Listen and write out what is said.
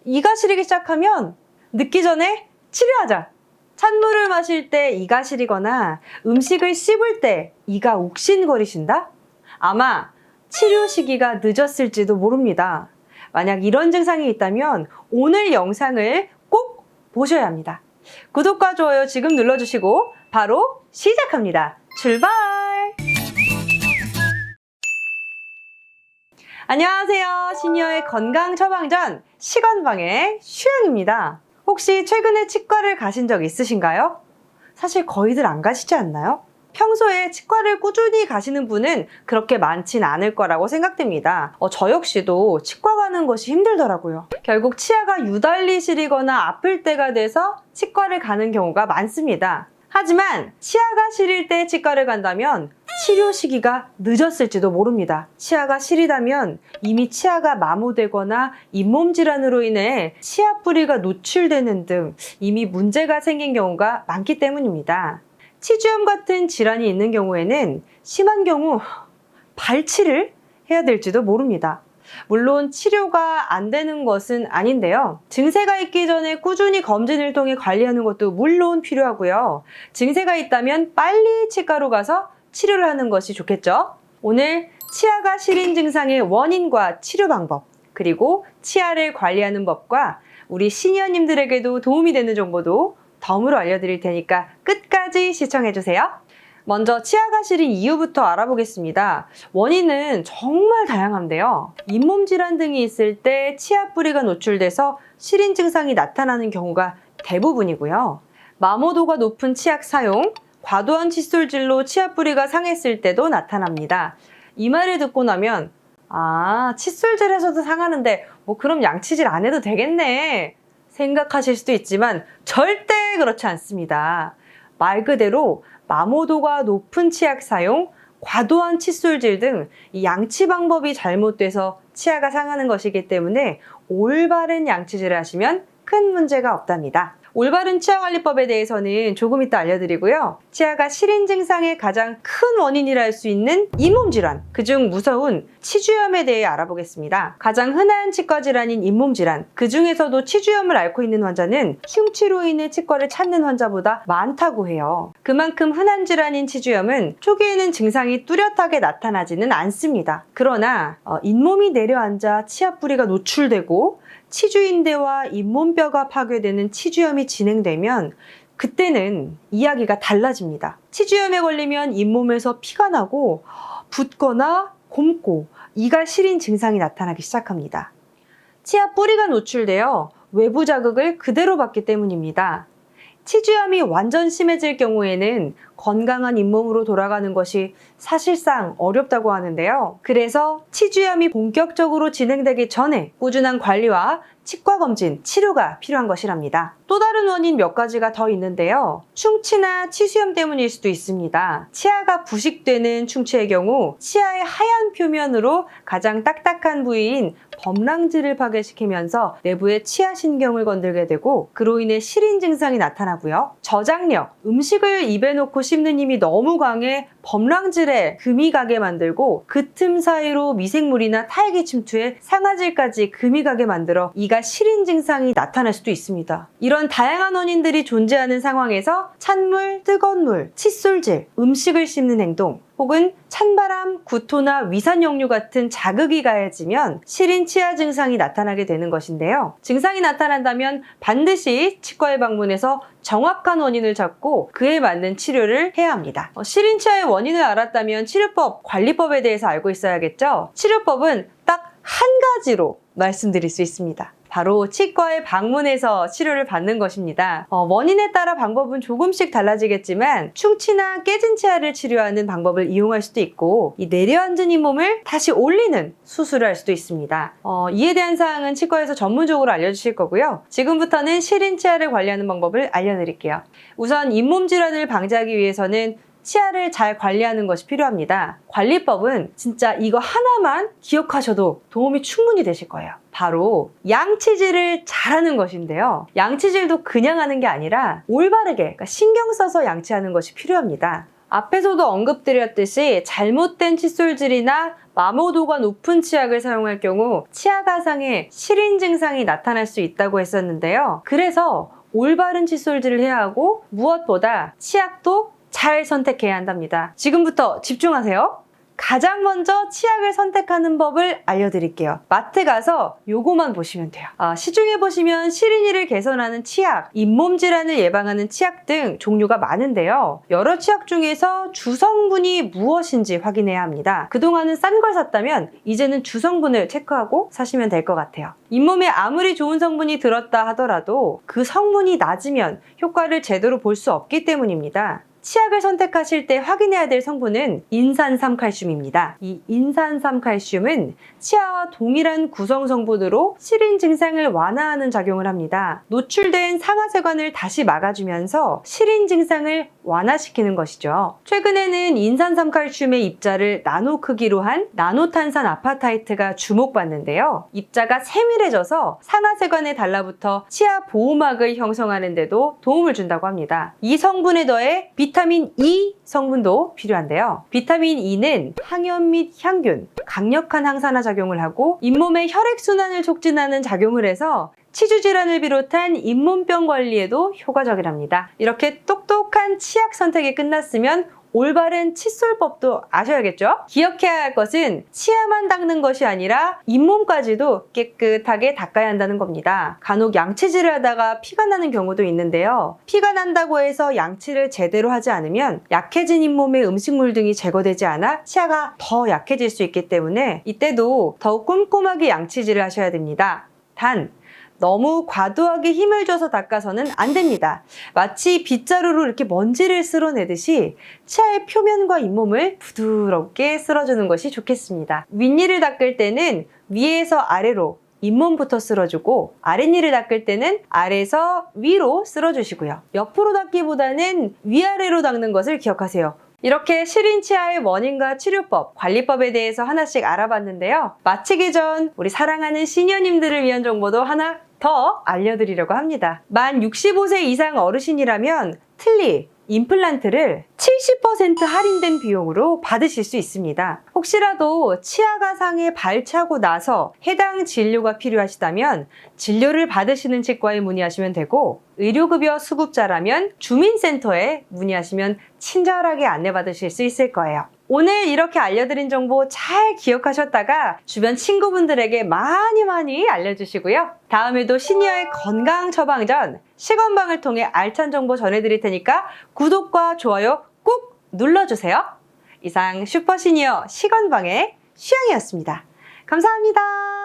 이가 시리기 시작하면 늦기 전에 치료하자. 찬물을 마실 때 이가 시리거나 음식을 씹을 때 이가 욱신거리신다? 아마 치료 시기가 늦었을지도 모릅니다. 만약 이런 증상이 있다면 오늘 영상을 꼭 보셔야 합니다. 구독과 좋아요 지금 눌러주시고 바로 시작합니다. 출발! 안녕하세요. 시니어의 건강 처방전 시건방의 슈영입니다. 혹시 최근에 치과를 가신 적 있으신가요? 사실 거의들 안 가시지 않나요? 평소에 치과를 꾸준히 가시는 분은 그렇게 많진 않을 거라고 생각됩니다. 저 역시도 치과 가는 것이 힘들더라고요. 결국 치아가 유달리 시리거나 아플 때가 돼서 치과를 가는 경우가 많습니다. 하지만 치아가 시릴 때 치과를 간다면 치료 시기가 늦었을지도 모릅니다. 치아가 시리다면 이미 치아가 마모되거나 잇몸 질환으로 인해 치아 뿌리가 노출되는 등 이미 문제가 생긴 경우가 많기 때문입니다. 치주염 같은 질환이 있는 경우에는 심한 경우 발치를 해야 될지도 모릅니다. 물론 치료가 안 되는 것은 아닌데요. 증세가 있기 전에 꾸준히 검진을 통해 관리하는 것도 물론 필요하고요. 증세가 있다면 빨리 치과로 가서 치료를 하는 것이 좋겠죠. 오늘 치아가 시린 증상의 원인과 치료 방법, 그리고 치아를 관리하는 법과 우리 시니어님들에게도 도움이 되는 정보도 덤으로 알려드릴 테니까 끝까지 시청해주세요. 먼저 치아가 시린 이유부터 알아보겠습니다. 원인은 정말 다양한데요. 잇몸 질환 등이 있을 때 치아 뿌리가 노출돼서 시린 증상이 나타나는 경우가 대부분이고요. 마모도가 높은 치약 사용, 과도한 칫솔질로 치아 뿌리가 상했을 때도 나타납니다. 이 말을 듣고 나면 칫솔질에서도 상하는데 그럼 양치질 안 해도 되겠네 생각하실 수도 있지만 절대 그렇지 않습니다. 말 그대로 마모도가 높은 치약 사용, 과도한 칫솔질 등 이 양치 방법이 잘못돼서 치아가 상하는 것이기 때문에 올바른 양치질을 하시면 큰 문제가 없답니다. 올바른 치아관리법에 대해서는 조금 이따 알려드리고요. 치아가 시린 증상의 가장 큰 원인이라 할 수 있는 잇몸 질환, 그중 무서운 치주염에 대해 알아보겠습니다. 가장 흔한 치과 질환인 잇몸 질환, 그 중에서도 치주염을 앓고 있는 환자는 흉치로 인해 치과를 찾는 환자보다 많다고 해요. 그만큼 흔한 질환인 치주염은 초기에는 증상이 뚜렷하게 나타나지는 않습니다. 그러나 잇몸이 내려앉아 치아 뿌리가 노출되고 치주인대와 잇몸뼈가 파괴되는 치주염이 진행되면 그때는 이야기가 달라집니다. 치주염에 걸리면 잇몸에서 피가 나고 붓거나 곪고 이가 시린 증상이 나타나기 시작합니다. 치아 뿌리가 노출되어 외부 자극을 그대로 받기 때문입니다. 치주염이 완전 심해질 경우에는 건강한 잇몸으로 돌아가는 것이 사실상 어렵다고 하는데요. 그래서 치주염이 본격적으로 진행되기 전에 꾸준한 관리와 치과 검진, 치료가 필요한 것이랍니다. 또 다른 원인 몇 가지가 더 있는데요. 충치나 치수염 때문일 수도 있습니다. 치아가 부식되는 충치의 경우 치아의 하얀 표면으로 가장 딱딱한 부위인 범랑지를 파괴시키면서 내부의 치아신경을 건들게 되고 그로 인해 시린 증상이 나타나고요. 저장력, 음식을 입에 놓고 씹는 힘이 너무 강해 범랑질에 금이 가게 만들고 그 틈 사이로 미생물이나 타액이 침투해 상아질까지 금이 가게 만들어 이가 시린 증상이 나타날 수도 있습니다. 이런 다양한 원인들이 존재하는 상황에서 찬물, 뜨거운 물, 칫솔질, 음식을 씹는 행동, 혹은 찬바람, 구토나 위산역류 같은 자극이 가해지면 시린 치아 증상이 나타나게 되는 것인데요. 증상이 나타난다면 반드시 치과에 방문해서 정확한 원인을 찾고 그에 맞는 치료를 해야 합니다. 시린 치아의 원인을 알았다면 치료법, 관리법에 대해서 알고 있어야겠죠? 치료법은 딱 한 가지로 말씀드릴 수 있습니다. 바로 치과에 방문해서 치료를 받는 것입니다. 원인에 따라 방법은 조금씩 달라지겠지만 충치나 깨진 치아를 치료하는 방법을 이용할 수도 있고 이 내려앉은 잇몸을 다시 올리는 수술을 할 수도 있습니다. 이에 대한 사항은 치과에서 전문적으로 알려주실 거고요. 지금부터는 시린 치아를 관리하는 방법을 알려드릴게요. 우선 잇몸 질환을 방지하기 위해서는 치아를 잘 관리하는 것이 필요합니다. 관리법은 진짜 이거 하나만 기억하셔도 도움이 충분히 되실 거예요. 바로 양치질을 잘하는 것인데요. 양치질도 그냥 하는 게 아니라 올바르게, 그러니까 신경 써서 양치하는 것이 필요합니다. 앞에서도 언급드렸듯이 잘못된 칫솔질이나 마모도가 높은 치약을 사용할 경우 치아 가상에 실인 증상이 나타날 수 있다고 했었는데요. 그래서 올바른 칫솔질을 해야 하고 무엇보다 치약도 잘 선택해야 한답니다. 지금부터 집중하세요. 가장 먼저 치약을 선택하는 법을 알려드릴게요. 마트 가서 요거만 보시면 돼요. 시중에 보시면 시린이를 개선하는 치약, 잇몸 질환을 예방하는 치약 등 종류가 많은데요. 여러 치약 중에서 주성분이 무엇인지 확인해야 합니다. 그동안은 싼 걸 샀다면 이제는 주성분을 체크하고 사시면 될 것 같아요. 잇몸에 아무리 좋은 성분이 들었다 하더라도 그 성분이 낮으면 효과를 제대로 볼 수 없기 때문입니다. 치약을 선택하실 때 확인해야 될 성분은 인산삼칼슘입니다. 이 인산삼칼슘은 치아와 동일한 구성 성분으로 시린 증상을 완화하는 작용을 합니다. 노출된 상하세관을 다시 막아주면서 시린 증상을 완화시키는 것이죠. 최근에는 인산삼칼슘의 입자를 나노 크기로 한 나노탄산 아파타이트가 주목받는데요. 입자가 세밀해져서 상하세관에 달라붙어 치아 보호막을 형성하는 데도 도움을 준다고 합니다. 이 성분에 더해 비타민 E 성분도 필요한데요. 비타민 E는 항염 및 향균, 강력한 항산화 작용을 하고 잇몸의 혈액순환을 촉진하는 작용을 해서 치주 질환을 비롯한 잇몸병 관리에도 효과적이랍니다. 이렇게 똑똑한 치약 선택이 끝났으면 올바른 칫솔법도 아셔야겠죠? 기억해야 할 것은 치아만 닦는 것이 아니라 잇몸까지도 깨끗하게 닦아야 한다는 겁니다. 간혹 양치질을 하다가 피가 나는 경우도 있는데요. 피가 난다고 해서 양치를 제대로 하지 않으면 약해진 잇몸의 음식물 등이 제거되지 않아 치아가 더 약해질 수 있기 때문에 이때도 더욱 꼼꼼하게 양치질을 하셔야 됩니다. 단, 너무 과도하게 힘을 줘서 닦아서는 안 됩니다. 마치 빗자루로 이렇게 먼지를 쓸어내듯이 치아의 표면과 잇몸을 부드럽게 쓸어주는 것이 좋겠습니다. 윗니를 닦을 때는 위에서 아래로 잇몸부터 쓸어주고 아랫니를 닦을 때는 아래에서 위로 쓸어주시고요. 옆으로 닦기보다는 위아래로 닦는 것을 기억하세요. 이렇게 시린 치아의 원인과 치료법, 관리법에 대해서 하나씩 알아봤는데요. 마치기 전 우리 사랑하는 시니어님들을 위한 정보도 하나 더 알려드리려고 합니다. 만 65세 이상 어르신이라면 틀니, 임플란트를 70% 할인된 비용으로 받으실 수 있습니다. 혹시라도 치아 가상에 발차고 나서 해당 진료가 필요하시다면 진료를 받으시는 치과에 문의하시면 되고 의료급여 수급자라면 주민센터에 문의하시면 친절하게 안내받으실 수 있을 거예요. 오늘 이렇게 알려드린 정보 잘 기억하셨다가 주변 친구분들에게 많이 알려주시고요. 다음에도 시니어의 건강 처방전 시건방을 통해 알찬 정보 전해드릴 테니까 구독과 좋아요 꾹 눌러주세요. 이상 슈퍼시니어 시건방의 슈영이었습니다. 감사합니다.